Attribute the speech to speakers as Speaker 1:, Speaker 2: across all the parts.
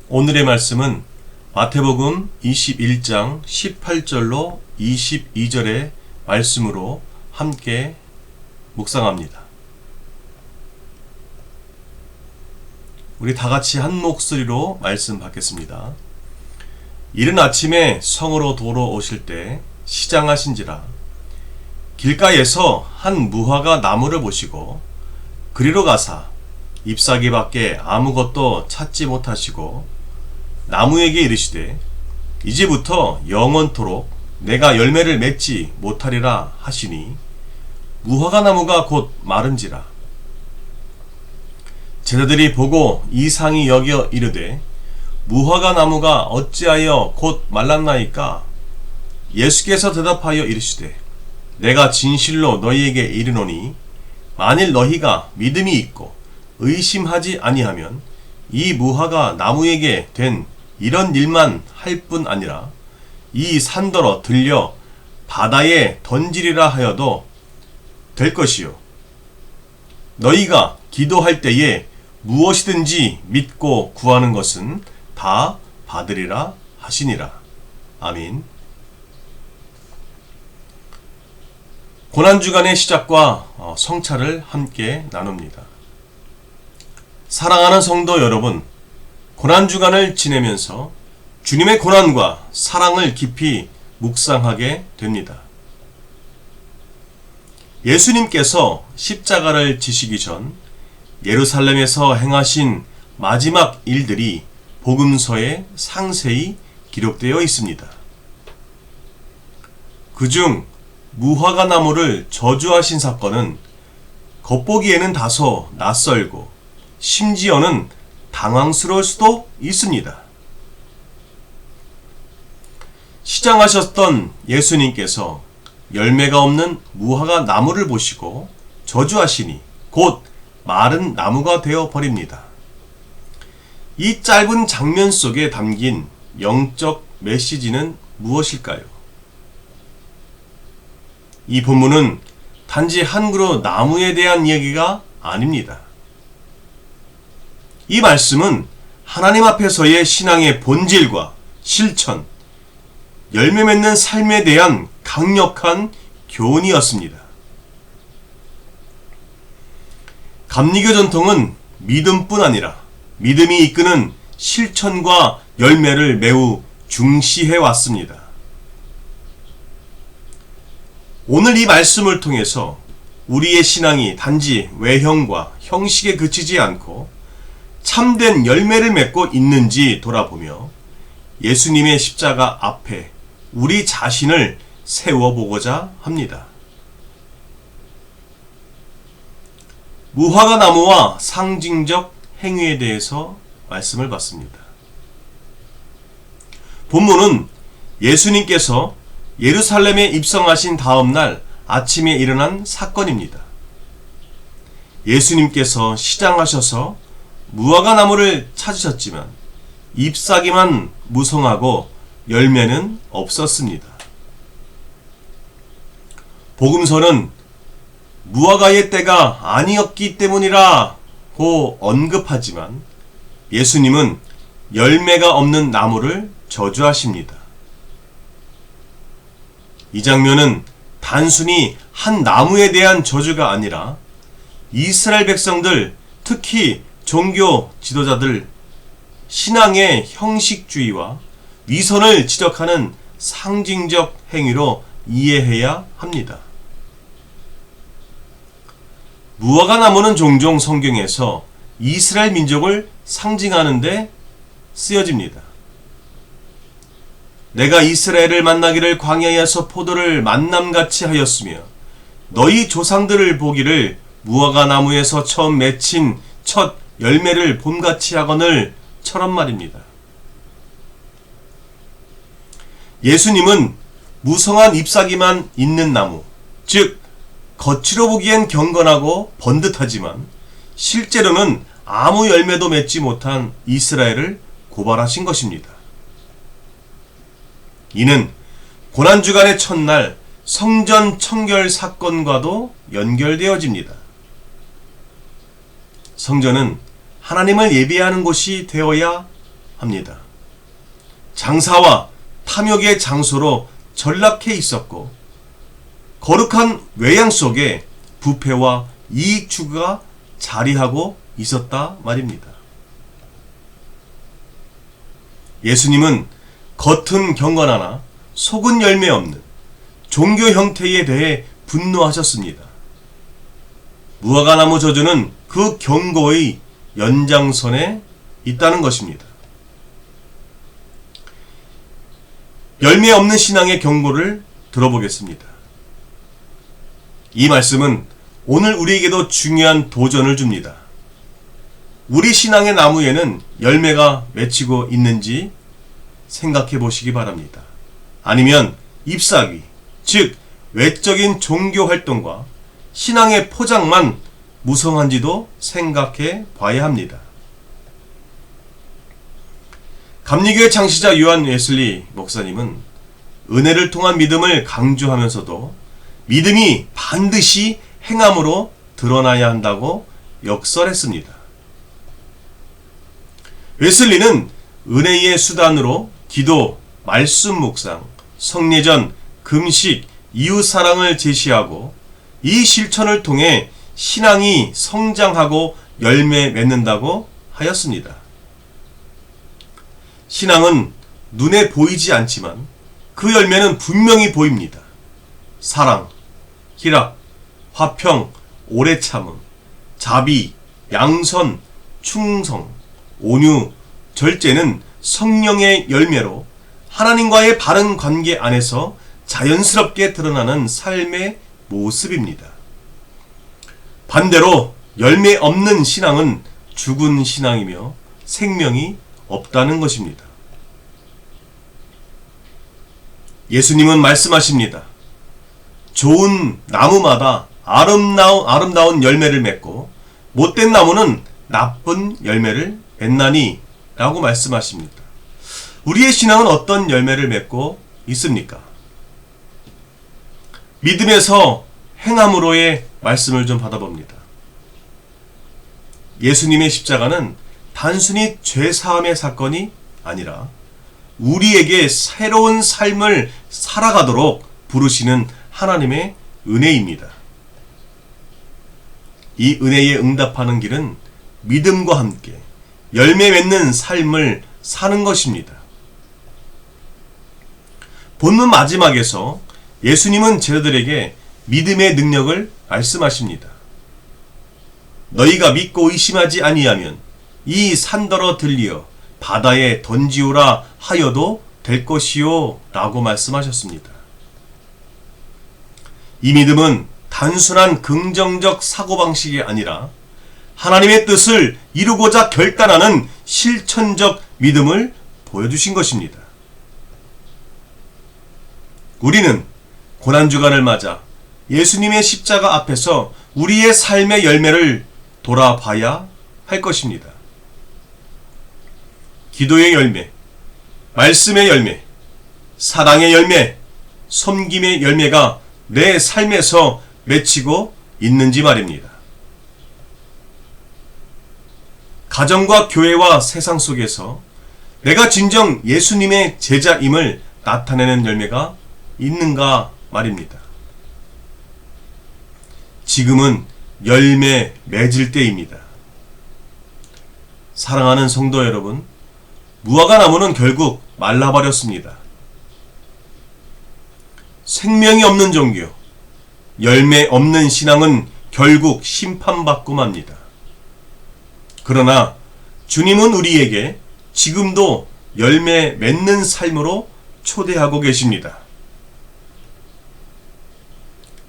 Speaker 1: 오늘의 말씀은 마태복음 21장 18절로 22절의 말씀으로 함께 묵상합니다. 우리 다같이 한 목소리로 말씀 받겠습니다. 이른 아침에 성으로 돌아오실 때 시장하신지라 길가에서 한 무화과 나무를 보시고 그리로 가사 잎사귀밖에 아무것도 찾지 못하시고 나무에게 이르시되 이제부터 영원토록 내가 열매를 맺지 못하리라 하시니 무화과 나무가 곧 마른지라. 제자들이 보고 이상히 여겨 이르되 무화과 나무가 어찌하여 곧 말랐나이까? 예수께서 대답하여 이르시되 내가 진실로 너희에게 이르노니 만일 너희가 믿음이 있고 의심하지 아니하면 이 무화과 나무에게 된 이런 일만 할 뿐 아니라 이 산더러 들려 바다에 던지리라 하여도 될 것이요 너희가 기도할 때에 무엇이든지 믿고 구하는 것은 다 받으리라 하시니라. 아멘. 고난주간의 시작과 성찰을 함께 나눕니다. 사랑하는 성도 여러분, 고난주간을 지내면서 주님의 고난과 사랑을 깊이 묵상하게 됩니다. 예수님께서 십자가를 지시기 전 예루살렘에서 행하신 마지막 일들이 복음서에 상세히 기록되어 있습니다. 그중 무화과 나무를 저주하신 사건은 겉보기에는 다소 낯설고 심지어는 당황스러울 수도 있습니다. 시장하셨던 예수님께서 열매가 없는 무화과 나무를 보시고 저주하시니 곧 마른 나무가 되어 버립니다. 이 짧은 장면 속에 담긴 영적 메시지는 무엇일까요? 이 본문은 단지 한 그루 나무에 대한 이야기가 아닙니다. 이 말씀은 하나님 앞에서의 신앙의 본질과 실천, 열매 맺는 삶에 대한 강력한 교훈이었습니다. 감리교 전통은 믿음뿐 아니라 믿음이 이끄는 실천과 열매를 매우 중시해 왔습니다. 오늘 이 말씀을 통해서 우리의 신앙이 단지 외형과 형식에 그치지 않고 참된 열매를 맺고 있는지 돌아보며 예수님의 십자가 앞에 우리 자신을 세워보고자 합니다. 무화과 나무와 상징적 행위에 대해서 말씀을 받습니다. 본문은 예수님께서 예루살렘에 입성하신 다음 날 아침에 일어난 사건입니다. 예수님께서 시장하셔서 무화과 나무를 찾으셨지만 잎사귀만 무성하고 열매는 없었습니다. 복음서는 무화과의 때가 아니었기 때문이라고 언급하지만 예수님은 열매가 없는 나무를 저주하십니다. 이 장면은 단순히 한 나무에 대한 저주가 아니라 이스라엘 백성들, 특히 종교 지도자들 신앙의 형식주의와 위선을 지적하는 상징적 행위로 이해해야 합니다. 무화과 나무는 종종 성경에서 이스라엘 민족을 상징하는 데 쓰여집니다. 내가 이스라엘을 만나기를 광야에서 포도를 만남같이 하였으며 너희 조상들을 보기를 무화과 나무에서 처음 맺힌 첫 열매를 봄같이 하거늘 처럼 말입니다. 예수님은 무성한 잎사귀만 있는 나무, 즉 겉으로 보기엔 경건하고 번듯하지만 실제로는 아무 열매도 맺지 못한 이스라엘을 고발하신 것입니다. 이는 고난주간의 첫날 성전 청결 사건과도 연결되어집니다. 성전은 하나님을 예배하는 곳이 되어야 합니다. 장사와 탐욕의 장소로 전락해 있었고 거룩한 외양 속에 부패와 이익 추구가 자리하고 있었다 말입니다. 예수님은 겉은 경건하나 속은 열매 없는 종교 형태에 대해 분노하셨습니다. 무화과나무 저주는 그 경고의 연장선에 있다는 것입니다. 열매 없는 신앙의 경고를 들어보겠습니다. 이 말씀은 오늘 우리에게도 중요한 도전을 줍니다. 우리 신앙의 나무에는 열매가 맺히고 있는지 생각해 보시기 바랍니다. 아니면 잎사귀, 즉 외적인 종교 활동과 신앙의 포장만 무성한지도 생각해 봐야 합니다. 감리교의 창시자 요한 웨슬리 목사님은 은혜를 통한 믿음을 강조하면서도 믿음이 반드시 행함으로 드러나야 한다고 역설했습니다. 웨슬리는 은혜의 수단으로 기도, 말씀 묵상, 성례전, 금식, 이웃사랑을 제시하고 이 실천을 통해 신앙이 성장하고 열매 맺는다고 하였습니다. 신앙은 눈에 보이지 않지만 그 열매는 분명히 보입니다. 사랑, 희락, 화평, 오래 참음, 자비, 양선, 충성, 온유, 절제는 성령의 열매로 하나님과의 바른 관계 안에서 자연스럽게 드러나는 삶의 모습입니다. 반대로 열매 없는 신앙은 죽은 신앙이며 생명이 없다는 것입니다. 예수님은 말씀하십니다. 좋은 나무마다 아름다운 열매를 맺고 못된 나무는 나쁜 열매를 맺나니 라고 말씀하십니다. 우리의 신앙은 어떤 열매를 맺고 있습니까? 믿음에서 행함으로의 말씀을 좀 받아봅니다. 예수님의 십자가는 단순히 죄사함의 사건이 아니라 우리에게 새로운 삶을 살아가도록 부르시는 하나님의 은혜입니다. 이 은혜에 응답하는 길은 믿음과 함께 열매 맺는 삶을 사는 것입니다. 본문 마지막에서 예수님은 제자들에게 믿음의 능력을 말씀하십니다. 너희가 믿고 의심하지 아니하면 이 산더러 들리어 바다에 던지오라 하여도 될 것이요 라고 말씀하셨습니다. 이 믿음은 단순한 긍정적 사고방식이 아니라 하나님의 뜻을 이루고자 결단하는 실천적 믿음을 보여주신 것입니다. 우리는 고난주간을 맞아 예수님의 십자가 앞에서 우리의 삶의 열매를 돌아봐야 할 것입니다. 기도의 열매, 말씀의 열매, 사랑의 열매, 섬김의 열매가 내 삶에서 맺히고 있는지 말입니다. 가정과 교회와 세상 속에서 내가 진정 예수님의 제자임을 나타내는 열매가 있는가 말입니다. 지금은 열매 맺을 때입니다. 사랑하는 성도 여러분, 무화과 나무는 결국 말라버렸습니다. 생명이 없는 종교, 열매 없는 신앙은 결국 심판받고 맙니다. 그러나 주님은 우리에게 지금도 열매 맺는 삶으로 초대하고 계십니다.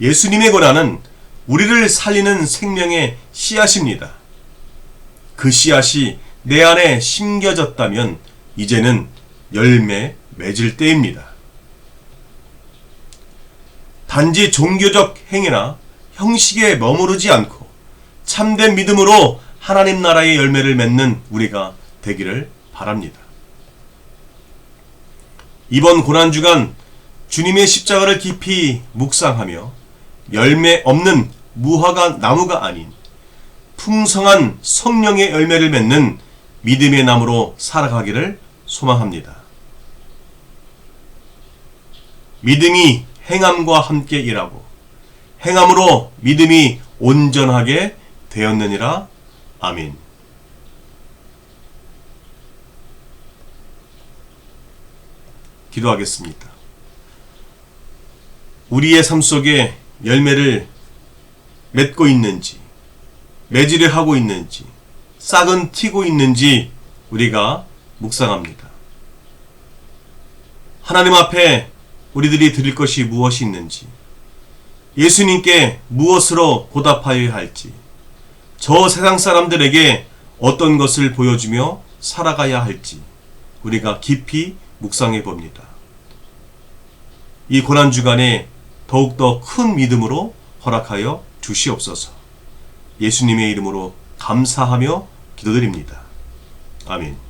Speaker 1: 예수님의 고난은 우리를 살리는 생명의 씨앗입니다. 그 씨앗이 내 안에 심겨졌다면 이제는 열매 맺을 때입니다. 단지 종교적 행위나 형식에 머무르지 않고 참된 믿음으로 하나님 나라의 열매를 맺는 우리가 되기를 바랍니다. 이번 고난주간 주님의 십자가를 깊이 묵상하며 열매 없는 무화과 나무가 아닌 풍성한 성령의 열매를 맺는 믿음의 나무로 살아가기를 소망합니다. 믿음이 행함과 함께 일하고 행함으로 믿음이 온전하게 되었느니라. 아멘. 기도하겠습니다. 우리의 삶 속에 열매를 맺고 있는지, 매질을 하고 있는지, 싹은 튀고 있는지 우리가 묵상합니다. 하나님 앞에 우리들이 드릴 것이 무엇이 있는지, 예수님께 무엇으로 보답하여야 할지, 저 세상 사람들에게 어떤 것을 보여주며 살아가야 할지 우리가 깊이 묵상해 봅니다. 이 고난주간에 더욱더 큰 믿음으로 허락하여 주시옵소서. 예수님의 이름으로 감사하며 기도드립니다. 아멘.